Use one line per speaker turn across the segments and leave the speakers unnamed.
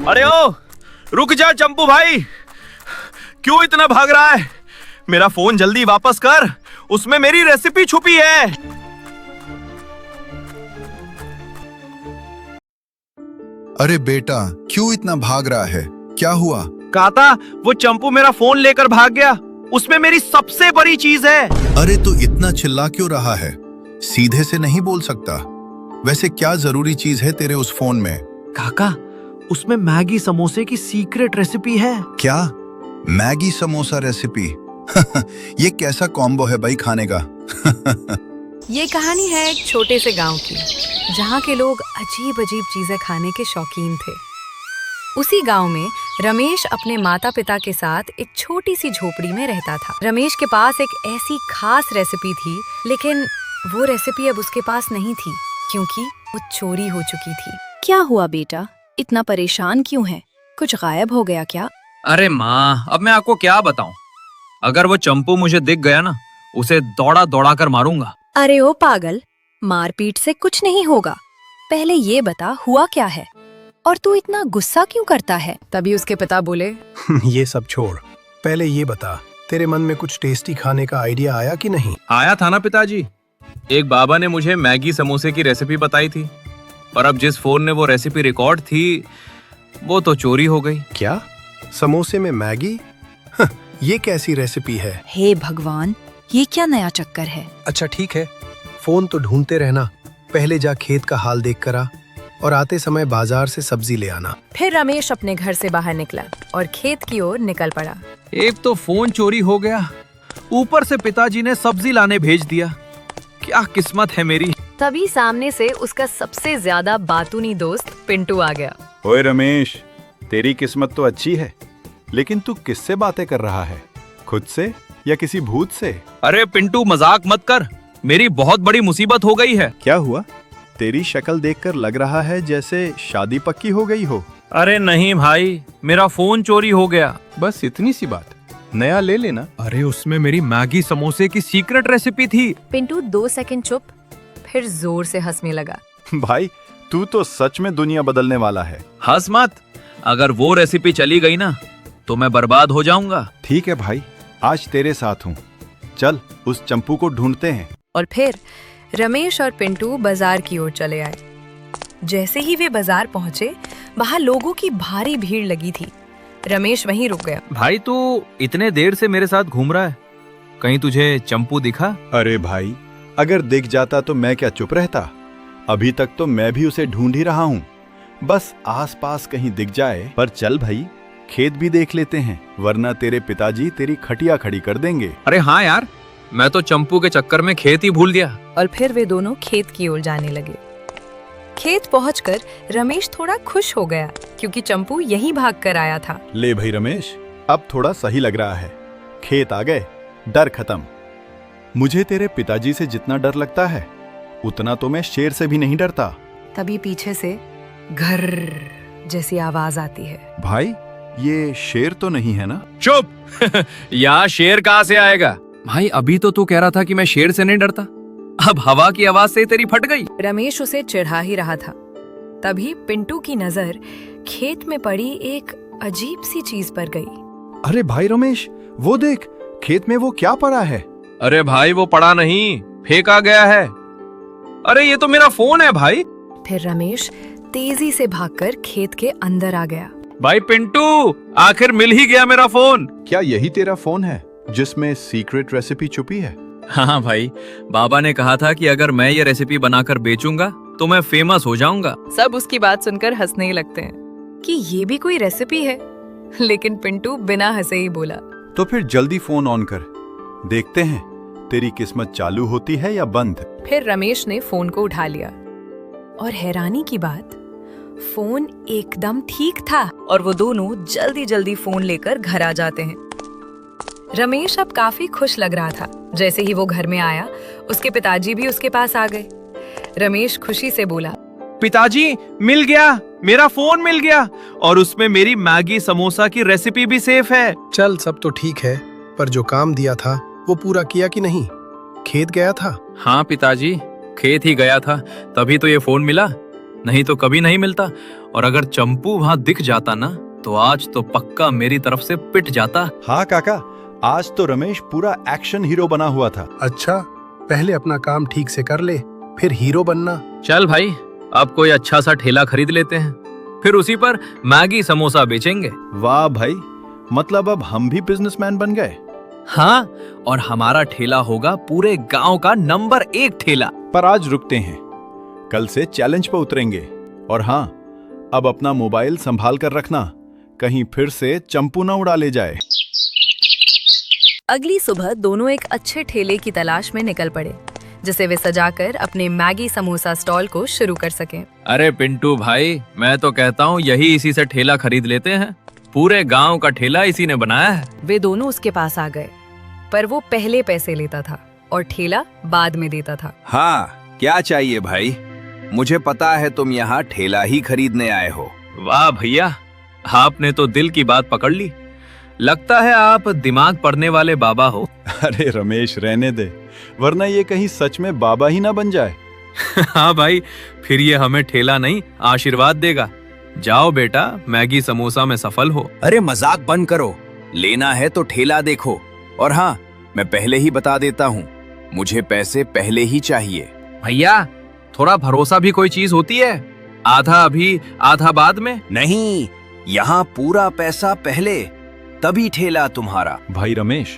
अरे ओ, रुक जा चंपू भाई, क्यों इतना भाग रहा है? मेरा फोन जल्दी वापस कर, उसमें मेरी रेसिपी छुपी है।
अरे बेटा, क्यों इतना भाग रहा है? क्या हुआ?
काता, वो चंपू मेरा फोन लेकर भाग गया, उसमें मेरी सबसे बड़ी चीज है।
अरे तो इतना चिल्ला क्यों रहा है? सीधे से नहीं बोल सकता। वैसे क्या जरूरी चीज है तेरे उस फोन में?
काका, उसमें मैगी समोसे की सीक्रेट रेसिपी है।
क्या? Maggi samosa recipe? ये कैसा कॉम्बो है भाई खाने का?
ये कहानी है एक छोटे से गांव की, जहाँ के लोग अजीब अजीब चीजें खाने के शौकीन थे। उसी गांव में रमेश अपने माता पिता के साथ एक छोटी सी झोपड़ी में रहता था। रमेश के पास एक ऐसी खास रेसिपी थी, लेकिन वो रेसिपी अब उसके पास नहीं थी क्योंकि वो चोरी हो चुकी थी।
क्या हुआ बेटा, इतना परेशान क्यों है? कुछ गायब हो गया क्या?
अरे माँ, अब मैं आपको क्या बताऊं? अगर वो चंपू मुझे दिख गया ना, उसे दौड़ा दौड़ा कर मारूंगा।
अरे ओ पागल, मारपीट से कुछ नहीं होगा। पहले ये बता हुआ क्या है, और तू इतना गुस्सा क्यों करता है?
तभी उसके पिता बोले,
ये सब छोड़, पहले ये बता, तेरे मन में कुछ टेस्टी खाने का आइडिया आया कि नहीं?
आया था ना पिताजी, एक बाबा ने मुझे मैगी समोसे की रेसिपी बताई थी, पर अब जिस फोन ने वो रेसिपी रिकॉर्ड थी, वो तो चोरी हो गई।
क्या? समोसे में मैगी? ये कैसी रेसिपी है?
हे भगवान, ये क्या नया चक्कर है?
अच्छा ठीक है, फोन तो ढूंढते रहना, पहले जा खेत का हाल देख कर आ, और आते समय बाजार से सब्जी ले आना।
फिर रमेश अपने घर से बाहर निकला और खेत की ओर निकल पड़ा।
एक तो फोन चोरी हो गया, ऊपर से पिताजी ने सब्जी लाने भेज दिया। क्या किस्मत है मेरी।
तभी सामने से उसका सबसे ज्यादा बातूनी दोस्त पिंटू आ गया।
ओए रमेश, तेरी किस्मत तो अच्छी है, लेकिन तू किससे बातें कर रहा है? खुद से या किसी भूत से?
अरे पिंटू, मजाक मत कर, मेरी बहुत बड़ी मुसीबत हो गई है।
क्या हुआ? तेरी शक्ल देखकर लग रहा है जैसे शादी पक्की हो गई हो।
अरे नहीं भाई, मेरा फोन चोरी हो गया।
बस इतनी सी बात, नया ले लेना।
अरे उसमें मेरी मैगी समोसे की सीक्रेट रेसिपी थी।
पिंटू 2 सेकंड चुप, फिर जोर से हंसने लगा।
भाई, तू तो सच में दुनिया बदलने वाला है।
हंस मत, अगर वो रेसिपी चली गई ना, तो मैं बर्बाद हो जाऊंगा।
ठीक है भाई, आज तेरे साथ हूँ, चल उस चंपू को ढूंढते हैं।
और फिर रमेश और पिंटू बाजार की ओर चले आए। जैसे ही वे बाजार पहुंचे, वहां लोगों की भारी भीड़ लगी थी। रमेश वहीं रुक गया।
भाई, तू इतने देर से मेरे साथ घूम रहा है, कहीं तुझे चंपू दिखा?
अरे भाई, अगर दिख जाता तो मैं क्या चुप रहता? अभी तक तो मैं भी उसे ढूंढ ही रहा हूँ, बस आसपास कहीं दिख जाए। पर चल भाई, खेत भी देख लेते हैं, वरना तेरे पिताजी तेरी खटिया खड़ी कर देंगे।
अरे हाँ यार, मैं तो चंपू के चक्कर में खेत ही भूल गया।
और फिर वे दोनों खेत की ओर जाने लगे। खेत पहुंचकर रमेश थोड़ा खुश हो गया, क्योंकि चंपू यहीं भाग कर आया था।
ले भाई रमेश, अब थोड़ा सही लग रहा है, खेत आ गए, डर खत्म। मुझे तेरे पिताजी से जितना डर लगता है, उतना तो मैं शेर से भी नहीं डरता।
तभी पीछे से घर जैसी आवाज आती है।
भाई, ये शेर तो नहीं है ना?
चुप! यहाँ शेर कहाँ से आएगा? भाई, अभी तो तू कह रहा था कि मैं शेर से नहीं डरता, अब हवा की आवाज से तेरी फट गई।
रमेश उसे चिढ़ा ही रहा था, तभी पिंटू की नजर खेत में पड़ी एक अजीब सी चीज पर गई।
अरे भाई रमेश, वो देख, खेत में वो क्या पड़ा है?
अरे भाई, वो पड़ा नहीं, फेंका गया है। अरे ये तो मेरा फोन है भाई।
फिर रमेश तेजी से भागकर खेत के अंदर आ गया।
भाई पिंटू, आखिर मिल ही गया मेरा फोन।
क्या यही तेरा फोन है जिसमें सीक्रेट रेसिपी छुपी है?
हाँ भाई, बाबा ने कहा था कि अगर मैं ये रेसिपी बनाकर बेचूंगा तो मैं फेमस हो जाऊंगा।
सब उसकी बात सुनकर हंसने ही लगते हैं कि ये भी कोई रेसिपी है, लेकिन पिंटू बिना हंसे ही बोला,
तो फिर जल्दी फोन ऑन कर, देखते हैं तेरी किस्मत चालू होती है या बंद।
फिर रमेश ने फोन को उठा लिया, और हैरानी की बात, फोन एकदम ठीक था और वो दोनों जल्दी जल्दी फोन लेकर घर आ जाते हैं। रमेश अब काफी खुश लग रहा था। जैसे ही वो घर में आया, उसके पिताजी भी उसके पास आ गए। रमेश खुशी से बोला,
पिताजी, मिल गया, मेरा फोन मिल गया, और उसमें मेरी मैगी समोसा की रेसिपी भी सेफ है।
चल, सब तो ठीक है, पर जो काम दिया था वो पूरा किया कि नहीं? खेत गया था?
हाँ पिताजी, खेत ही गया था, तभी तो ये फोन मिला। नहीं तो कभी नहीं मिलता। और अगर चंपू वहां दिख जाता ना तो आज तो पक्का मेरी तरफ से पिट जाता।
हाँ काका, आज तो रमेश पूरा एक्शन हीरो बना हुआ था।
अच्छा, पहले अपना काम ठीक से कर ले, फिर हीरो बनना।
चल भाई, अब कोई अच्छा सा ठेला खरीद लेते हैं, फिर उसी पर मैगी समोसा बेचेंगे।
वाह भाई, मतलब अब हम भी बिजनेसमैन बन गए।
हाँ, और हमारा ठेला होगा पूरे गांव का नंबर 1 ठेला।
पर आज रुकते हैं, कल से चैलेंज पर उतरेंगे। और हाँ, अब अपना मोबाइल संभाल कर रखना, कहीं फिर से चंपू न उड़ा ले जाए।
अगली सुबह दोनों एक अच्छे ठेले की तलाश में निकल पड़े, जिसे वे सजाकर अपने मैगी समोसा स्टॉल को शुरू कर सकें।
अरे पिंटू भाई, मैं तो कहता हूँ यही इसी से ठेला खरीद लेते हैं। पूरे गांव का ठेला इसी ने बनाया है।
वे दोनों उसके पास आ गए, पर वो पहले पैसे लेता था और ठेला बाद में देता था।
हाँ, क्या चाहिए भाई? मुझे पता है तुम यहाँ ठेला ही खरीदने आए हो।
वाह भैया, आपने तो दिल की बात पकड़ ली। लगता है आप दिमाग पढ़ने वाले बाबा हो।
अरे रमेश, रहने दे, वरना ये कहीं सच में बाबा ही ना बन जाए।
हाँ भाई, फिर ये हमें ठेला नहीं आशीर्वाद देगा। जाओ बेटा, मैगी समोसा में सफल हो।
अरे मजाक बंद करो, लेना है तो ठेला देखो। और हाँ, मैं पहले ही बता देता हूँ, मुझे पैसे पहले ही चाहिए।
भैया, थोड़ा भरोसा भी कोई चीज होती है। आधा अभी आधा बाद में।
नहीं, यहाँ पूरा पैसा पहले, तभी ठेला तुम्हारा।
भाई रमेश,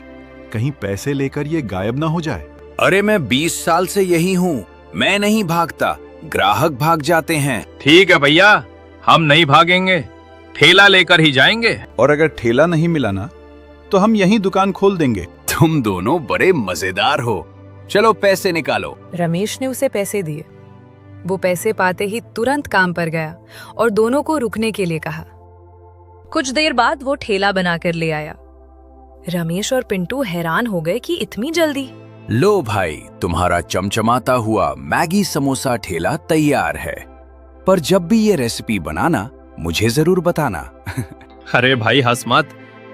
कहीं पैसे लेकर ये गायब ना हो जाए।
अरे मैं 20 साल से यही हूँ, मैं नहीं भागता, ग्राहक भाग जाते हैं।
ठीक है भैया, हम नहीं भागेंगे, ठेला लेकर ही जाएंगे।
और अगर ठेला नहीं मिला ना, तो हम यहीं दुकान खोल देंगे।
तुम दोनों बड़े मजेदार हो। चलो पैसे निकालो।
रमेश ने उसे पैसे दिए। वो पैसे पाते ही तुरंत काम पर गया और दोनों को रुकने के लिए कहा। कुछ देर बाद वो ठेला बनाकर ले आया। रमेश और पिंटू हैरान हो गए कि इतनी जल्दी।
लो भाई, तुम्हारा चमचमाता हुआ मैगी समोसा ठेला तैयार है। पर जब भी ये रेसिपी बनाना, मुझे जरूर बताना।
अरे भाई हंस मत,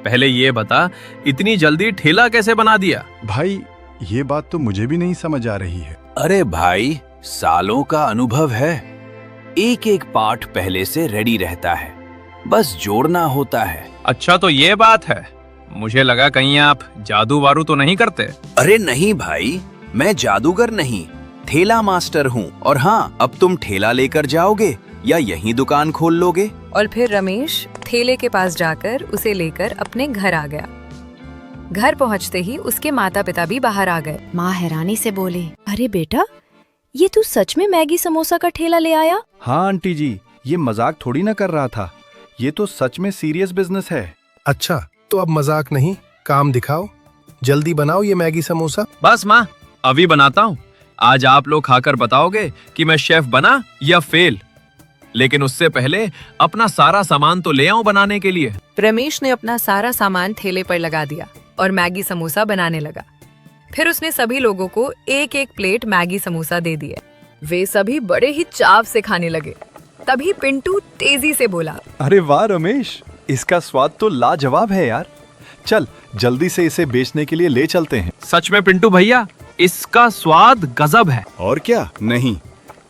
पहले ये बता, इतनी जल्दी ठेला कैसे बना दिया?
भाई, ये बात तो मुझे भी नहीं समझ आ रही है।
अरे भाई, सालों का अनुभव है। एक एक पार्ट पहले से रेडी रहता है, बस जोड़ना होता है।
अच्छा तो ये बात है, मुझे लगा कहीं आप जादू वारू तो नहीं करते।
अरे नहीं भाई, मैं जादूगर नहीं, ठेला मास्टर हूँ। और हाँ, अब तुम ठेला लेकर जाओगे या यहीं दुकान खोल लोगे?
और फिर रमेश ठेले के पास जाकर उसे लेकर अपने घर आ गया। घर पहुंचते ही उसके माता पिता भी बाहर आ गए।
माँ हैरानी से बोले, अरे बेटा, ये तू सच में मैगी समोसा का ठेला ले आया?
हाँ आंटी जी, ये मजाक थोड़ी ना कर रहा था, ये तो सच में सीरियस बिजनेस है।
अच्छा, तो अब मजाक नहीं, काम दिखाओ। जल्दी बनाओ ये मैगी समोसा।
बस माँ, अभी बनाता हूँ। आज आप लोग खाकर बताओगे कि मैं शेफ बना या फेल। लेकिन उससे पहले अपना सारा सामान तो ले आऊं बनाने के लिए।
रमेश ने अपना सारा सामान ठेले पर लगा दिया और मैगी समोसा बनाने लगा। फिर उसने सभी लोगों को एक एक प्लेट मैगी समोसा दे दिए। वे सभी बड़े ही चाव से खाने लगे। तभी पिंटू तेजी से बोला,
अरे वाह रमेश, इसका स्वाद तो लाजवाब है यार। चल जल्दी से इसे बेचने के लिए ले चलते हैं।
सच में पिंटू भैया, इसका स्वाद गजब है।
और क्या नहीं,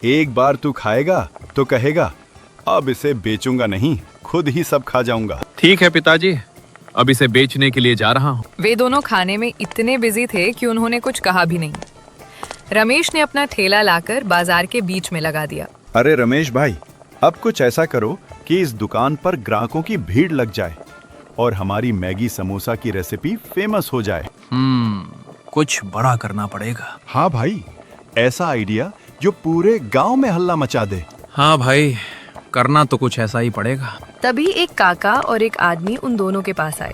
एक बार तू खाएगा तो कहेगा अब इसे बेचूंगा नहीं, खुद ही सब खा जाऊंगा।
ठीक है पिताजी, अब इसे बेचने के लिए जा रहा हूँ।
वे दोनों खाने में इतने बिजी थे कि उन्होंने कुछ कहा भी नहीं। रमेश ने अपना ठेला लाकर बाजार के बीच में लगा दिया।
अरे रमेश भाई, अब कुछ ऐसा करो कि इस दुकान पर ग्राहकों की भीड़ लग जाए और हमारी मैगी समोसा की रेसिपी फेमस हो जाए।
कुछ बड़ा करना पड़ेगा।
हाँ भाई, ऐसा आइडिया जो पूरे गांव में हल्ला मचा दे।
हाँ भाई, करना तो कुछ ऐसा ही पड़ेगा।
तभी एक काका और एक आदमी उन दोनों के पास आए।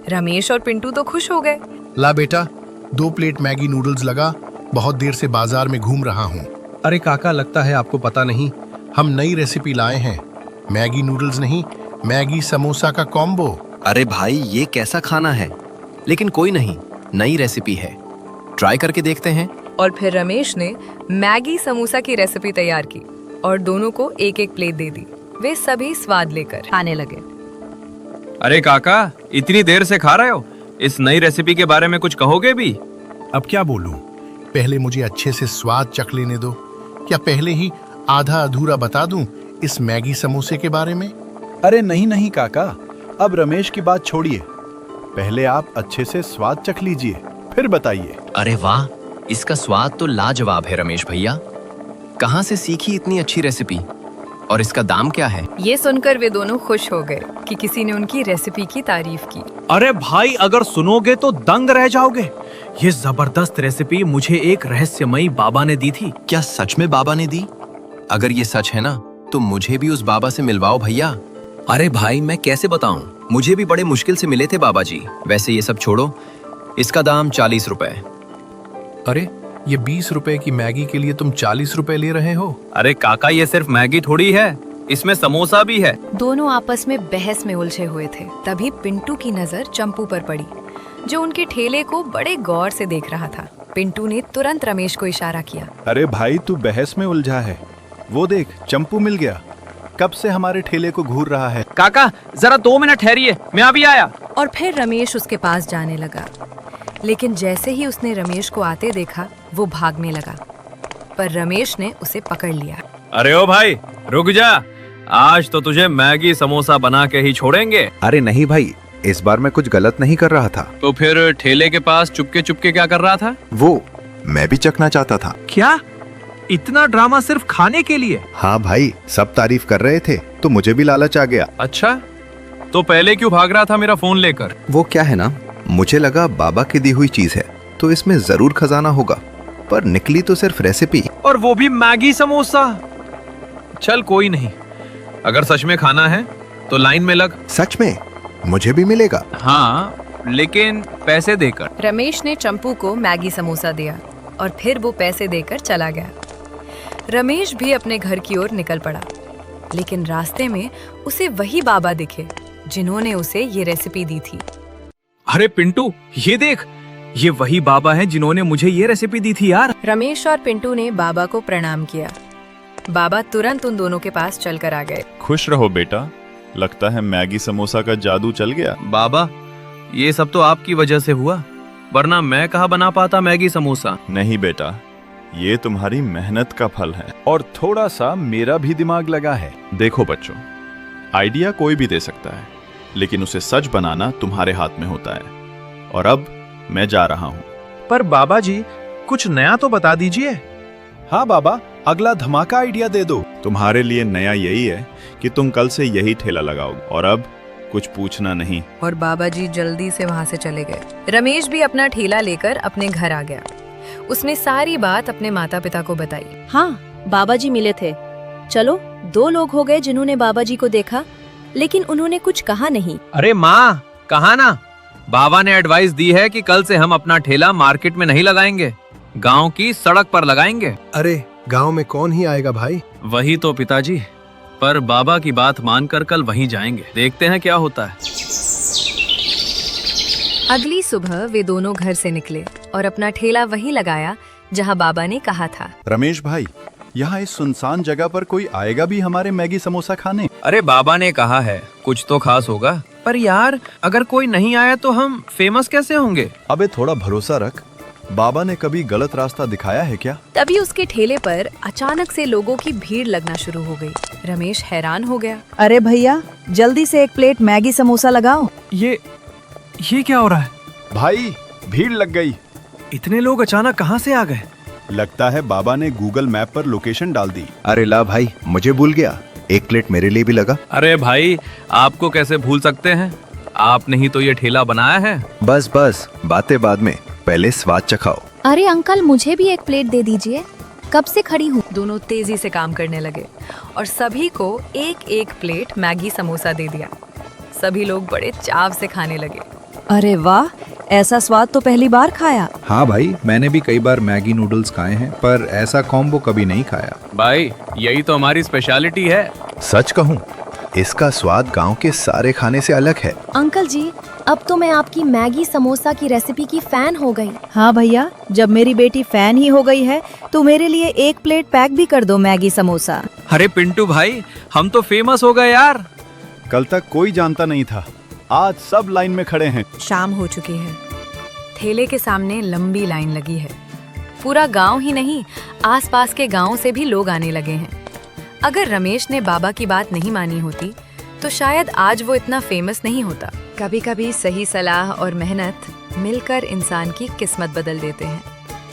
रमेश और पिंटू तो खुश हो गए।
ला बेटा, 2 प्लेट मैगी नूडल्स लगा, बहुत देर से बाजार में घूम रहा हूँ।
अरे काका, लगता है आपको पता नहीं, हम नई रेसिपी लाए हैं। मैगी नूडल्स नहीं, मैगी समोसा का कॉम्बो।
अरे भाई, ये कैसा खाना है? लेकिन कोई नहीं, नई रेसिपी है, ट्राई करके देखते हैं।
और फिर रमेश ने मैगी समोसा की रेसिपी तैयार की और दोनों को एक एक प्लेट दे दी। वे सभी स्वाद लेकर खाने लगे।
अरे काका, इतनी देर से खा रहे हो, इस नई रेसिपी के बारे में कुछ कहोगे भी?
अब क्या बोलूं? पहले मुझे अच्छे से स्वाद चख लेने दो। क्या पहले ही
आधा अधूरा बता दूं इस मैगी समोसे के बारे में?
अरे नहीं नहीं काका, अब रमेश की बात छोड़िए, पहले आप अच्छे से स्वाद चख लीजिए, फिर बताइए।
अरे वाह, इसका स्वाद तो लाजवाब है रमेश भैया। कहाँ से सीखी इतनी अच्छी रेसिपी, और इसका दाम क्या है?
ये सुनकर वे दोनों खुश हो गए कि किसी ने उनकी रेसिपी की तारीफ की।
अरे भाई, अगर सुनोगे तो दंग रह जाओगे। ये जबरदस्त रेसिपी मुझे एक रहस्यमयी बाबा ने दी थी।
क्या सच में बाबा ने दी? अगर ये सच है ना, तो मुझे भी उस बाबा से मिलवाओ भैया। अरे भाई, मैं कैसे बताऊं, मुझे भी बड़े मुश्किल से मिले थे बाबा जी। वैसे ये सब छोड़ो, इसका दाम 40 रुपए।
अरे ये 20 रुपए की मैगी के लिए तुम 40 रुपए ले रहे हो?
अरे काका, ये सिर्फ मैगी थोड़ी है, इसमें समोसा भी है।
दोनों आपस में बहस में उलझे हुए थे। तभी पिंटू की नजर चंपू पर पड़ी, जो उनके ठेले को बड़े गौर से देख रहा था। पिंटू ने तुरंत रमेश को इशारा किया।
अरे भाई, तू बहस में उलझा है, वो देख चंपू मिल गया, कब से हमारे ठेले को घूर रहा है।
काका जरा 2 मिनट ठहरिए, मैं अभी आया।
और फिर रमेश उसके पास जाने लगा, लेकिन जैसे ही उसने रमेश को आते देखा, वो भागने लगा, पर रमेश ने उसे पकड़ लिया।
अरे ओ भाई, रुक जा, आज तो तुझे मैगी समोसा बना के ही छोड़ेंगे।
अरे नहीं भाई, इस बार मैं कुछ गलत नहीं कर रहा था।
तो फिर ठेले के पास चुपके चुपके क्या कर रहा था?
वो मैं भी चखना चाहता था।
क्या इतना ड्रामा सिर्फ खाने के लिए?
हाँ भाई, सब तारीफ कर रहे थे तो मुझे भी लालच आ गया।
अच्छा, तो पहले क्यों भाग रहा था मेरा फोन लेकर?
वो क्या है ना, मुझे लगा बाबा की दी हुई चीज है तो इसमें जरूर खजाना होगा, पर निकली तो सिर्फ रेसिपी,
और वो भी मैगी समोसा। चल कोई नहीं, अगर सच में खाना है तो लाइन में लग।
सच में मुझे भी मिलेगा?
हाँ, लेकिन पैसे देकर।
रमेश ने चंपू को मैगी समोसा दिया और फिर वो पैसे देकर चला गया। रमेश भी अपने घर की ओर निकल पड़ा, लेकिन रास्ते में उसे वही बाबा दिखे जिन्होंने उसे ये रेसिपी दी थी।
अरे पिंटू, ये देख, ये वही बाबा हैं जिन्होंने मुझे ये रेसिपी दी थी यार।
रमेश और पिंटू ने बाबा को प्रणाम किया। बाबा तुरंत उन दोनों के पास चलकर आ गए।
खुश रहो बेटा, लगता है मैगी समोसा का जादू चल गया।
बाबा, ये सब तो आपकी वजह से हुआ, वरना मैं कहाँ बना पाता मैगी समोसा।
नहीं बेटा, ये तुम्हारी मेहनत का फल है, और थोड़ा सा मेरा भी दिमाग लगा है। देखो बच्चों, आइडिया कोई भी दे सकता है, लेकिन उसे सच बनाना तुम्हारे हाथ में होता है। और अब मैं जा रहा हूँ।
पर बाबा जी, कुछ नया तो बता दीजिए।
हाँ बाबा, अगला धमाका आइडिया दे दो। तुम्हारे लिए नया यही है कि तुम कल से यही ठेला लगाओगे, और अब कुछ पूछना नहीं।
और बाबा जी जल्दी से वहाँ से चले गए। रमेश भी अपना ठेला लेकर अपने घर आ गया। उसने सारी बात अपने माता पिता को बताई।
हाँ, बाबा जी मिले थे। चलो, 2 लोग हो गए जिन्होंने बाबा जी को देखा, लेकिन उन्होंने कुछ कहा नहीं।
अरे माँ, कहा ना, बाबा ने एडवाइस दी है कि कल से हम अपना ठेला मार्केट में नहीं लगाएंगे, गांव की सड़क पर लगाएंगे।
अरे गांव में कौन ही आएगा भाई?
वही तो पिताजी, पर बाबा की बात मानकर कल वहीं जाएंगे, देखते हैं क्या होता है।
अगली सुबह वे दोनों घर से निकले और अपना ठेला वहीं लगाया जहां बाबा ने कहा था।
रमेश भाई, यहाँ इस सुनसान जगह पर कोई आएगा भी हमारे मैगी समोसा खाने?
अरे बाबा ने कहा है, कुछ तो खास होगा। पर यार, अगर कोई नहीं आया तो हम फेमस कैसे होंगे?
अबे थोड़ा भरोसा रख, बाबा ने कभी गलत रास्ता दिखाया है क्या?
तभी उसके ठेले पर अचानक से लोगों की भीड़ लगना शुरू हो गई। रमेश हैरान हो गया।
अरे भैया, जल्दी से 1 प्लेट मैगी समोसा लगाओ।
ये क्या हो रहा है?
भाई, भीड़ लग गई।
इतने लोग अचानक कहाँ से आ गए?
लगता है बाबा ने गूगल मैप पर लोकेशन डाल दी।
अरे ला भाई, मुझे भूल गया, 1 प्लेट मेरे लिए भी लगा।
अरे भाई, आपको कैसे भूल सकते हैं, आपने ही तो ये ठेला बनाया है।
बस बस, बातें बाद में, पहले स्वाद चखाओ।
अरे अंकल, मुझे भी 1 प्लेट दे दीजिए, कब से खड़ी हूँ।
दोनों तेजी से काम करने लगे और सभी को 1-1 प्लेट मैगी समोसा दे दिया। सभी लोग बड़े चाव से खाने लगे।
अरे वाह, ऐसा स्वाद तो पहली बार खाया।
हाँ भाई, मैंने भी कई बार मैगी नूडल्स खाए हैं, पर ऐसा कॉम्बो कभी नहीं खाया।
भाई, यही तो हमारी स्पेशलिटी है।
सच कहूँ, इसका स्वाद गांव के सारे खाने से अलग है।
अंकल जी, अब तो मैं आपकी मैगी समोसा की रेसिपी की फैन हो गई।
हाँ भैया, जब मेरी बेटी फैन ही हो गई है तो मेरे लिए 1 प्लेट पैक भी कर दो मैगी समोसा।
अरे पिंटू भाई, हम तो फेमस हो गए यार।
कल तक कोई जानता नहीं था, आज सब लाइन में खड़े हैं।
शाम हो चुकी है। ठेले के सामने लंबी लाइन लगी है। पूरा गांव ही नहीं, आसपास के गांव से भी लोग आने लगे हैं। अगर रमेश ने बाबा की बात नहीं मानी होती तो शायद आज वो इतना फेमस नहीं होता। कभी कभी सही सलाह और मेहनत मिलकर इंसान की किस्मत बदल देते हैं।